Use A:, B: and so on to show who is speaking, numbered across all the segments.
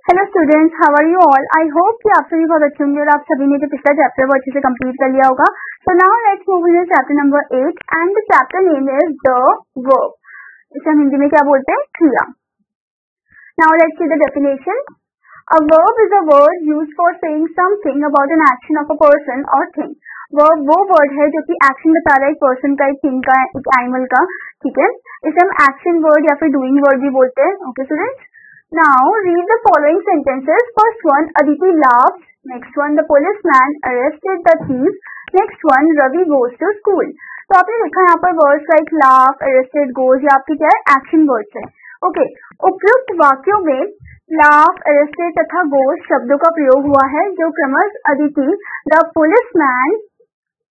A: Hello students, how are you all. I hope कि आप सभी बहुत अच्छे होंगे और आप सभी ने जो पिछला चैप्टर वो अच्छे से कंप्लीट कर लिया होगा। So now let's move in chapter number 8 and the chapter name is the verb. इसे हम हिंदी में क्या बोलते हैं? क्रिया। Now let's see the definition. A verb is a word used for saying something about an action of a person or thing. Verb वो word है जो कि एक्शन बता रहा है, एक पर्सन का, एक थिंग का, एक एनिमल का। ठीक है, इसे हम एक्शन वर्ड या फिर डूइंग वर्ड भी बोलते हैं। Okay students, now read the following sentences. First one, Aditi laughs. Next one, the policeman arrested the thief. Next one, Ravi goes to school. तो आपने देखा यहाँ पर words like laugh, arrested, goes, ये आपके क्या है? एक्शन वर्ड्स है। ओके, उपयुक्त वाक्यों में लाफ, अरेस्टेड तथा गोज शब्दों का प्रयोग हुआ है जो क्रमशः अदिति, द पुलिसमैन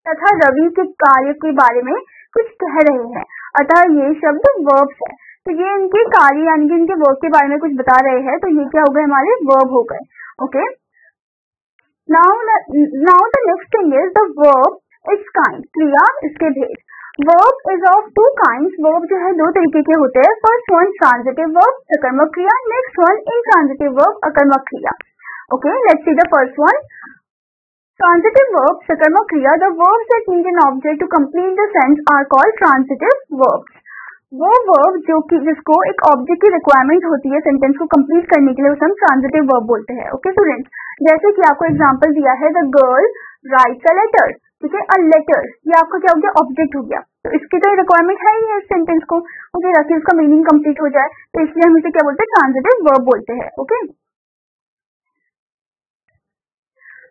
A: तथा रवि के कार्य के बारे में कुछ कह रहे हैं। अतः ये शब्द वर्ब्स है। तो ये इनके कार्य यानी कि इनके वर्क के बारे में कुछ बता रहे हैं, तो ये क्या हो गए? हमारे वर्ब हो गए। Okay, now the next thing is the verb is kind. क्रिया, इसके भेद। Verb is of two kinds. Verb जो है दो तरीके के होते हैं। फर्स्ट वन ट्रांजिटिव वर्ब, सकर्मक क्रिया। नेक्स्ट वन इनट्रांजिटिव वर्ब, अकर्मक क्रिया। Okay, let's see the first one. Transitive verb, सकर्मक क्रिया। The verbs that need an object to complete the sense are called transitive verbs. वो वर्ब जो कि जिसको एक ऑब्जेक्ट की रिक्वायरमेंट होती है सेंटेंस को कंप्लीट करने के लिए, उसे हम ट्रांजिटिव वर्ब बोलते हैं। ओके स्टूडेंट्स, जैसे कि आपको एग्जांपल दिया है, the girl writes a letter. ठीक है, अ लेटर, ये आपका क्या हो गया? ऑब्जेक्ट हो गया। तो इसकी तो रिक्वायरमेंट है ही है इस सेंटेंस को, ओके, ताकि उसका मीनिंग कंप्लीट हो जाए, तो इसलिए हम इसे क्या बोलते हैं? ट्रांजिटिव वर्ब बोलते हैं। ओके,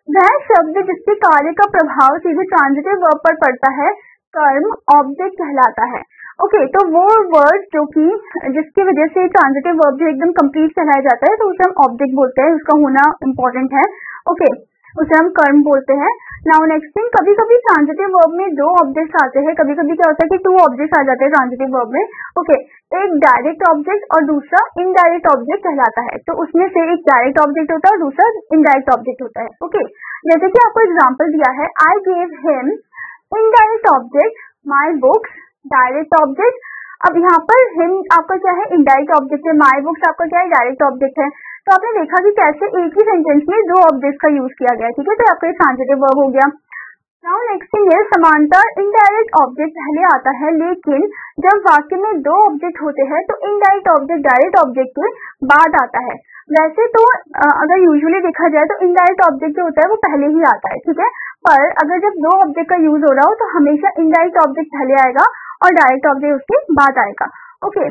A: वह शब्द जिसके कार्य का प्रभाव सीधे ट्रांजिटिव वर्ब पर पड़ता है, कर्म ऑब्जेक्ट कहलाता है। ओके, तो वो वर्ड जो कि जिसकी वजह से ट्रांजिटिव वर्ब जो एकदम कंप्लीट कहलाया जाता है, तो उसे हम ऑब्जेक्ट बोलते हैं, उसका होना इंपॉर्टेंट है। ओके, उसे हम कर्म बोलते हैं। नाउ नेक्स्ट थिंग, कभी कभी ट्रांजिटिव वर्ब में दो ऑब्जेक्ट्स आते हैं, कभी कभी क्या होता है कि टू ऑब्जेक्ट्स आ जाते हैं ट्रांजिटिव वर्ब में। ओके, एक डायरेक्ट ऑब्जेक्ट और दूसरा इनडायरेक्ट ऑब्जेक्ट कहलाता है। तो उसमें से एक डायरेक्ट ऑब्जेक्ट होता है और दूसरा इनडायरेक्ट ऑब्जेक्ट होता है। ओके, जैसे कि आपको एग्जाम्पल दिया है, I gave him indirect object my books, direct object. अब यहाँ पर हिम आपका क्या है? इनडायरेक्ट ऑब्जेक्ट है। माई बुक्स आपका क्या है? डायरेक्ट ऑब्जेक्ट है। तो आपने देखा कि कैसे एक ही सेंटेंस में दो ऑब्जेक्ट का यूज किया गया। ठीक है, तो आपका ट्रांजिटिव वर्ब हो गया। नाउ नेक्स्ट थिंग है, समांतर इनडायरेक्ट ऑब्जेक्ट पहले आता है, लेकिन जब वाक्य में दो ऑब्जेक्ट होते हैं तो इनडायरेक्ट ऑब्जेक्ट डायरेक्ट ऑब्जेक्ट के बाद आता है। वैसे तो अगर यूजुअली देखा जाए तो इनडायरेक्ट ऑब्जेक्ट जो होता है वो पहले ही आता है। ठीक है, पर अगर जब दो ऑब्जेक्ट का यूज हो रहा हो तो हमेशा इनडायरेक्ट ऑब्जेक्ट पहले आएगा और डायरेक्ट ऑब्जेक्ट उसके बाद आएगा। ओके,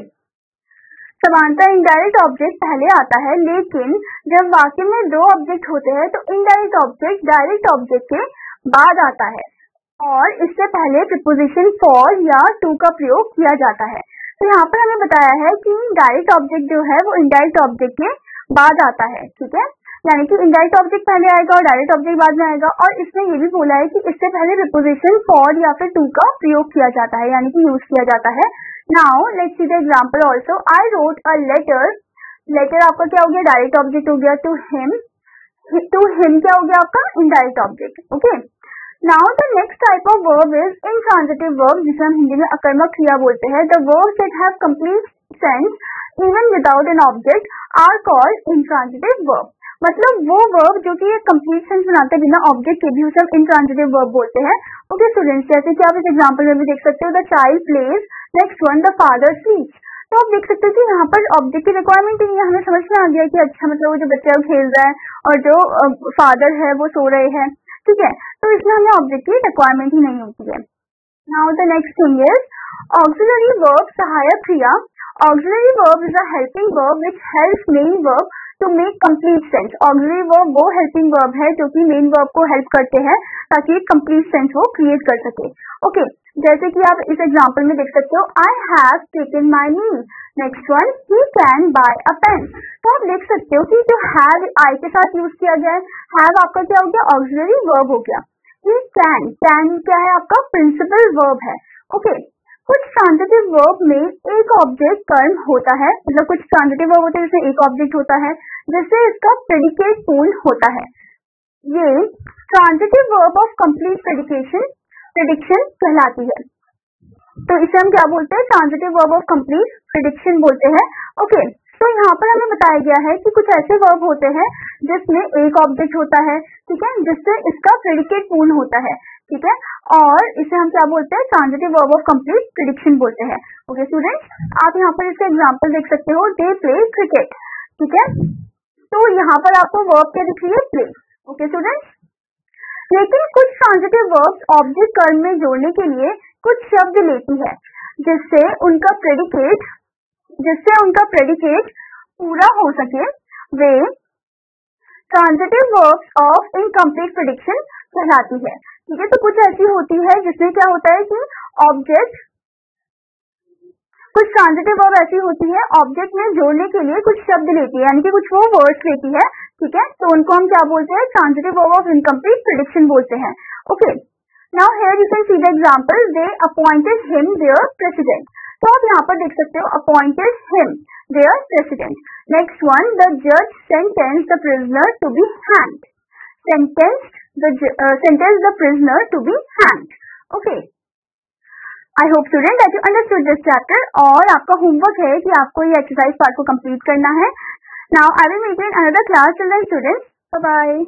A: समांतर इनडायरेक्ट ऑब्जेक्ट पहले आता है, लेकिन जब वाक्य में दो ऑब्जेक्ट होते हैं तो इनडायरेक्ट ऑब्जेक्ट डायरेक्ट ऑब्जेक्ट के बाद आता है और इससे पहले प्रीपोजिशन फॉर या टू का प्रयोग किया जाता है। तो यहाँ पर हमें बताया है कि डायरेक्ट ऑब्जेक्ट जो है वो इनडायरेक्ट ऑब्जेक्ट के बाद आता है। ठीक है, यानी कि इनडायरेक्ट ऑब्जेक्ट पहले आएगा और डायरेक्ट ऑब्जेक्ट बाद में आएगा। और इसमें ये भी बोला है कि इससे पहले प्रीपोजिशन फॉर या फिर टू का प्रयोग किया जाता है, यानी कि यूज किया जाता है। Now let's see the example also. I wrote a letter. Letter आपका क्या हो गया? डायरेक्ट ऑब्जेक्ट हो गया। टू हिम क्या हो गया आपका? Indirect object. Okay, now the next type of verb is intransitive verb, जिसे हम हिंदी में अकर्मक क्रिया बोलते हैं। The verbs that have complete sense even without an object are called intransitive verb. मतलब वो वर्ब जो कि एक कंप्लीट सेंस बनाते हैं बिना ऑब्जेक्ट के भी, उसे हम इनट्रांजिटिव वर्ब बोलते हैं। ओके स्टूडेंट्स, जैसे कि आप इस एग्जांपल में भी देख सकते हो, the child plays. Next one, the father sleeps. तो आप देख सकते हो कि यहाँ पर ऑब्जेक्ट की रिक्वायरमेंट नहीं है। हमें समझ में आ गया कि अच्छा, मतलब वो जो बच्चा खेल रहा है और जो फादर है वो सो रहे हैं। ठीक है, तो इसमें हमें ऑब्जेक्ट की रिक्वायरमेंट ही नहीं होती है। Now the next thing is auxiliary verb, सहायक क्रिया। Auxiliary verb is a helping verb which helps main verb to make complete sense. Auxiliary verb वो हेल्पिंग वर्ब है जो कि मेन वर्ब को हेल्प करते हैं ताकि एक कंप्लीट सेंस वो क्रिएट कर सके। ओके, जैसे कि आप इस एग्जांपल में देख सकते हो, I have taken my meal. Next one, he can buy a pen. तो आप देख सकते हो कि जो हैव आई के साथ यूज किया गया है, हैव आपका क्या हो गया? ऑक्सिलरी वर्ब हो गया। ही कैन क्या है आपका? प्रिंसिपल वर्ब है। ओके, कुछ ट्रांजिटिव वर्ब में एक ऑब्जेक्ट कर्म होता है, मतलब कुछ ट्रांजिटिव वर्ब होते हैं जिसमें एक ऑब्जेक्ट होता है, जिससे इसका प्रेडिकेट पूर्ण होता है। ये transitive verb of complete prediction कहलाती है। तो इसे हम क्या बोलते हैं? Transitive verb of complete prediction बोलते हैं। ओके, तो यहाँ पर हमें बताया गया है कि कुछ ऐसे वर्ब होते हैं जिसमें एक ऑब्जेक्ट होता है, ठीक है, जिससे इसका प्रेडिकेट पूर्ण होता है, ठीक है, और इसे हम क्या बोलते हैं, transitive verb of complete prediction बोलते हैं। ओके स्टूडेंट्स, आप यहाँ पर इसका एग्जांपल देख सकते हो, दे प्ले क्रिकेट, ठीक है, तो यहाँ पर आपको वर्ब क्या दिख रही है, प्ले। ओके स्टूडेंट्स, लेकिन कुछ ट्रांजिटिव वर्ब्स ऑब्जेक्ट कर्म में जोड़ने के लिए कुछ शब्द लेती है जिससे उनका प्रेडिकेट पूरा हो सके, वे transitive verbs of incomplete predication कहलाती है, ठीक है। तो कुछ ऐसी होती है जिसमें क्या होता है कि कुछ ट्रांजिटिव वर्ब ऐसी होती है ऑब्जेक्ट में जोड़ने के लिए कुछ शब्द लेती है, यानी कि कुछ वो वर्ड्स लेती है, ठीक है, तो उनको हम क्या बोलते हैं, transitive verb of incomplete predication बोलते हैं। Okay, now here you can see the example, they appointed him their president, तो आप यहाँ पर देख सकते हो, appointed him their president. Next one, the जज sentence the prisoner to be hanged, sentenced the prisoner to be hanged. Okay, I hope student that you understood this chapter, और आपका होमवर्क है कि आपको ये एक्सरसाइज पार्ट को complete करना है। Now I will meet you in another class. Children, students, bye bye.